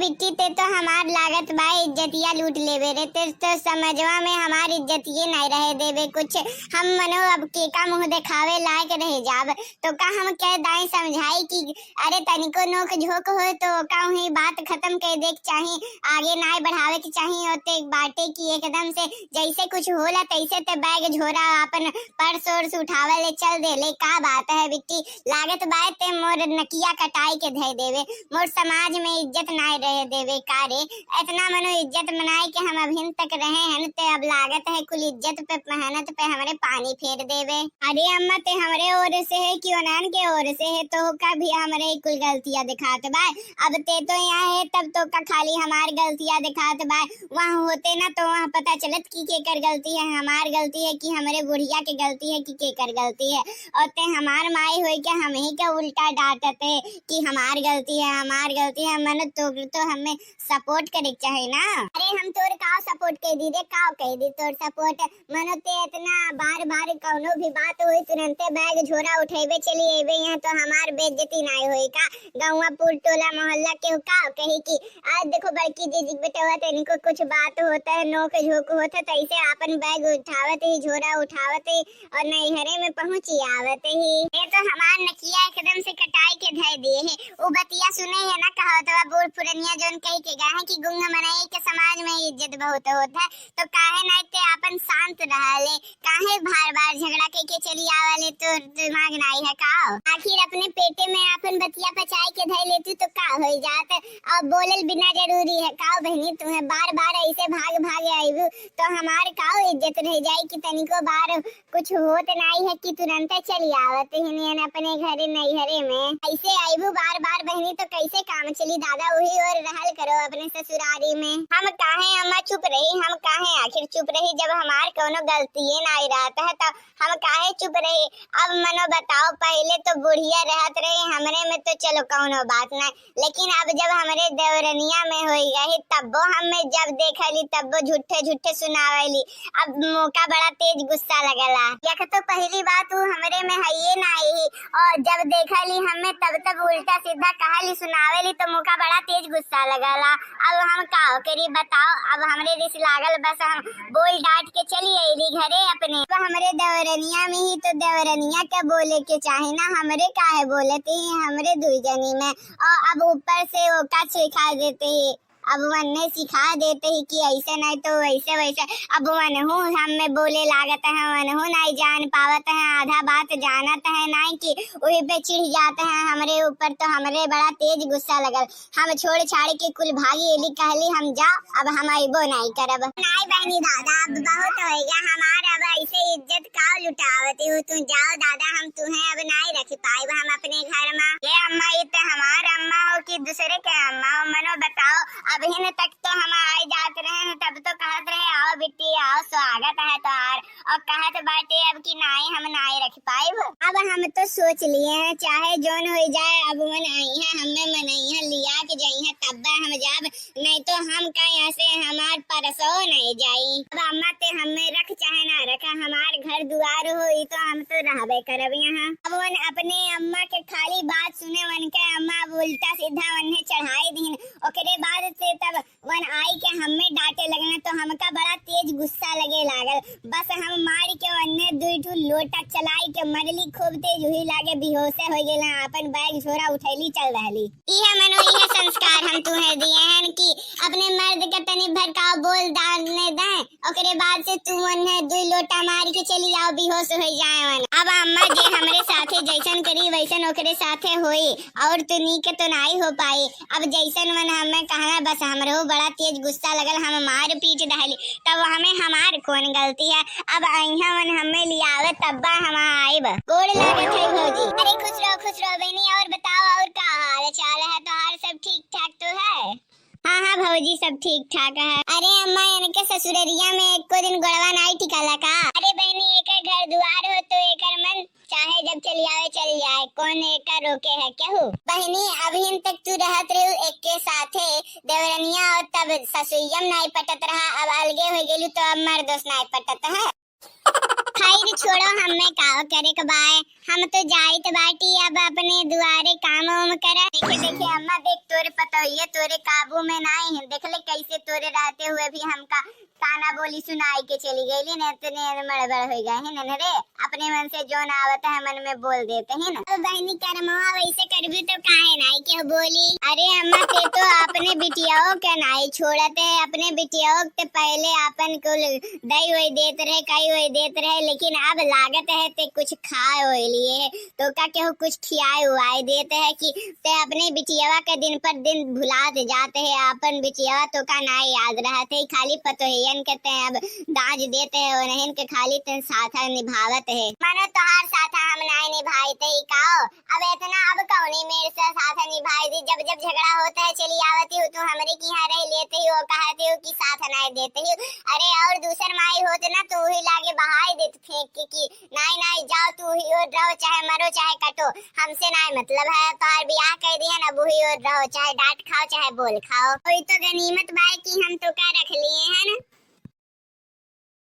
बिट्टी ते तो हमार लागत बा इज्जतिया लूट लेवे रे, ते तो समझवा में हमार इज्जतिये नहीं रहे देवे कुछ। हम मनो अब केका मुंह दिखावे लायक रह जाब तो का हम कह दाई समझाई कि अरे तनिको नोक झोंक हो तो का ही बात खत्म कर दे चाही, आगे ना बढ़ावे के चाही। ओते बाटे की एकदम से जैसे कुछ होला तैसे ते बैग झोरा अपन पर्स वर्स उठावे ले चल दे ले। का बात है बिट्टी, लागत बात ते मोर नकिया कटाई के धे देवे, मोर समाज में इज्जत नहीं रहे देवे। का रे इतना मनो इज्जत मनाई के हम अभी तक रहे हैं ते अब लागत है कुल इज्जत पे मेहनत पे हमरे पानी फेर देवे। अरे अम्मा ते हमरे ओर से है कि ओनान के ओर से है, तो का भी हमरे कुल गलतियां दिखात बा। अब ते तो यहाँ है तब तो का खाली हमार गलतियां दिखात बा, वहाँ होते ना तो वहाँ पता चलत कि केकर गलती है, हमार गलती है कि हमरे बुढ़िया के गलती है कि केकर गलती है। और ते हमार माई होई के हम ही के उल्टा डांटते कि हमार गलती है हमार गलती है। मन तो हमें सपोर्ट करे चाहे ना। अरे हम तोर का सपोर्ट कह दी रे, का कह दी तोर सपोर्ट। मनो ते इतना बार बार कौनो भी बात होई तुरंते बैग झोरा उठेबे चली एबे यहाँ, तो हमार बेइज्जती नहीं होई का। गाँव पुर टोला मोहल्ला के का कही कि आज देखो बड़की दीदी बेटा हुआ इनको कुछ बात होता है नोक झोंक होता तो ऐसे अपन बैग उठावत ही झोरा उठावत ही और नैहरे में पहुंची आवत ही। ये तो हमार नकिया एकदम से कटाई के धर दिए है। वो बतिया सुने है ना कहत बा बूढ़ पुरनिया जोन कह के गए हैं कि गुंगा मनाई के समाज में इज्जत बहुत होता है, तो काहे नहीं ते अपन शांत रहले, काहे बार बार झगड़ा के चली आवले, तो दिमाग नहीं है का। आखिर अपने पेटे में अपन बतिया पचाई के धर लेती तो का हो जात। अब बोलल बिना जरूरी है का बहनी, तुम्हें बार बार ऐसे भाग भाग आईबू तो हमार का इज्जत रह जाई कि तनिको बार कुछ होत नहीं है कि तुरंत चली आवत ही अपने घरे नैहरे में। ऐसे आईबू बार बार बहनी तो कैसे काम चली दादा, वही और रहल करो अपने ससुरारी में। हम काहे अम्मा चुप रही, हम काहे आखिर चुप रही जब हमार कोनो गलती नहीं रहता है तो हम काहे चुप रही। अब मनो बताओ पहले तो बुढ़िया रहत रही हमरे में तो चलो कोनो बात नहीं, लेकिन अब जब हमरे देवरनिया में होई गई तब हमें जब देखली तब झूठे झूठे सुनावली। अब मौका बड़ा तेज गुस्सा लगला, यख तो पहली बात वो हमरे में है ये नहीं, और जब देखली हमें तब उल्टा सीधा कहाली सुनावेली तो मौका बड़ा तेज गुस्सा लगला। अब हम का करी बताओ, अब हमरे रिस लागल बस हम बोल डांट के चली आईली घरे अपने। तो हमरे देवरनिया में ही तो देवरनिया के बोले के चाहे ना, हमरे काहे बोलते ही हमरे दुई जनी में, और अब ऊपर से वो का सिखा देते ही, अब वन्ने सिखा देते ही कि ऐसे नहीं तो वैसे वैसे। अब वनहु हमें बोले लागत है, वनहु नहीं जान पावत है, आधा बात जानत है नहीं कि वही पे चिढ़ जाते हैं हमरे ऊपर। तो हमरे बड़ा तेज गुस्सा लगल, हम छोड़ छाड़ के कुल भागी एली, कहली हम जाओ अब हम आइबो नहीं करब। नहीं बहनी दादा अब बहुत हो गया हमारा, अब ऐसे इज्जत का लुटावती हूँ, तू जाओ दादा हम तुम्हें अब नहीं रख पाए हम अपने घर में। ये अम्मा ये तो हमार अम्मा हो कि दूसरे के अम्मा हो, मनो बताओ। अभी तक तो हम आए जाते रहे तब तो कहत रहे आओ बिट्टी आओ स्वागत है तो और कहत बाटे अब कि नहीं हम नहीं रख पाइब। अब हम तो सोच लिए हैं चाहे जोन हो जाए, अब मन आई है हमें मनैया लिया के जाई है तब हम जाब, नहीं तो हम कहीं ऐसे हमार परसो नहीं जाई। अब अम्मा ते हमें रख चाहे ना रखा, हमार घर दुआर हो तो हम तो रहबे करब यहाँ। अब वन अपने अम्मा के खाली बात सुने वन के अम्मा उल्टा सीधा वन चढ़ाई दीन, ओकरे बाद से तब वन आई के हमें डांटे लगना तो हमका बड़ा तेज गुस्सा लगे लागल। बस हम मार के वन्ने दुई ठू लोटा चलाई के मरली, खूब तेज हुई लागे बेहोश हो गेला, अपन बैग झोरा उठैली चल रहली। इहे मनो इहे संस्कार हम तुम्हें दिए हैं कि अपने मर्द के तनी भड़काओ बोल डालने दे, ओकरे बाद से तू वन्ने दुई लोटा मार के चली जाओ बेहोश हो जाए वन। अब अम्मा जे हमरे साथे जैसन करी वैसन ओकरे साथे होई, और तू नी के तो नहीं हो पाई। अब जैसन वन हमें कहना बस हमरो बड़ा तेज गुस्सा लगल, हम मार पीट दहली तब हमें हमार कौन गलती है। अब अइहा वन हमें लियावे तब हम आइब। गोड़ लागत है भौजी। अरे खुश रहो बहनी, और बताओ और का हाल चाल है, तो हाल सब ठीक ठाक तो है? हाँ हाँ भौजी सब ठीक ठाक है। अरे अम्मा इनके ससुररिया में एक को दिन गोड़वा नहीं टिकाला का? अरे बहनी एक घर दुआर हो तो एक मन चाहे जब चली आवे चली जाए, कौन एक रोके है क्या हो? बहनी अभी तक तू रहत रही एक के साथे देवरनिया और तब ससुरियम नहीं पटत रहा, अब अलगे हो गेलू तो अब मर्दोस नहीं पटत है। खैर छोड़ो, हमें का करे के बाय। हम तो जाइत बाटी अब अपने दुआरे काम वाम करे। देखे देखे अम्मा, देख तोरे पता है तोरे काबू में नहीं है। देख ले कैसे तोरे रहते हुए भी हमका ताना बोली सुनाई के चली गई न, इतने मड़बड़ हो गए हैं न रे। अपने मन से जो ना आवता है मन में बोल देते हैं ना। तो बहनी करमवा वैसे करबी तो काहे नहीं के बोली। अरे अम्मा ते तो अपने बिटियाओं के नहीं छोड़ते है। अपने बिटियाओं के पहले अपन को दही वही देते रहे, कई वही देते रहे, लेकिन अब लागत है ते कुछ खाए हो लिए तो का केहू कुछ खियाए हुआए देते है कि ते अपने बिटियावा के दिन पर दिन भुलाते जाते है। अपन बिटियावा तो का ना याद रहते, खाली पतोहियन के ते अब दाज देते है और इनके खाली ते साथा निभावत है। मानो तोहार साथा हम नहीं निभाते ही काओ। अब इतना अब कौनी मेरे से साथा निभाई दी। जब जब झगड़ा होता है चली आवती हो तो हमरे की यहाँ रह लेते ही, वो कहते हो कि साथ नहीं देते ही। अरे और दूसर माई होते ना तो वही लागे बहाई देते फेंक के कि नहीं नहीं जाओ तू ही और रहो, चाहे मरो चाहे कटो, हमसे नहीं मतलब है। तोहार ब्याह कर दिया ना, वही और रहो, चाहे डांट खाओ चाहे बोल खाओ। कोई तो गनीमत बाई कि हम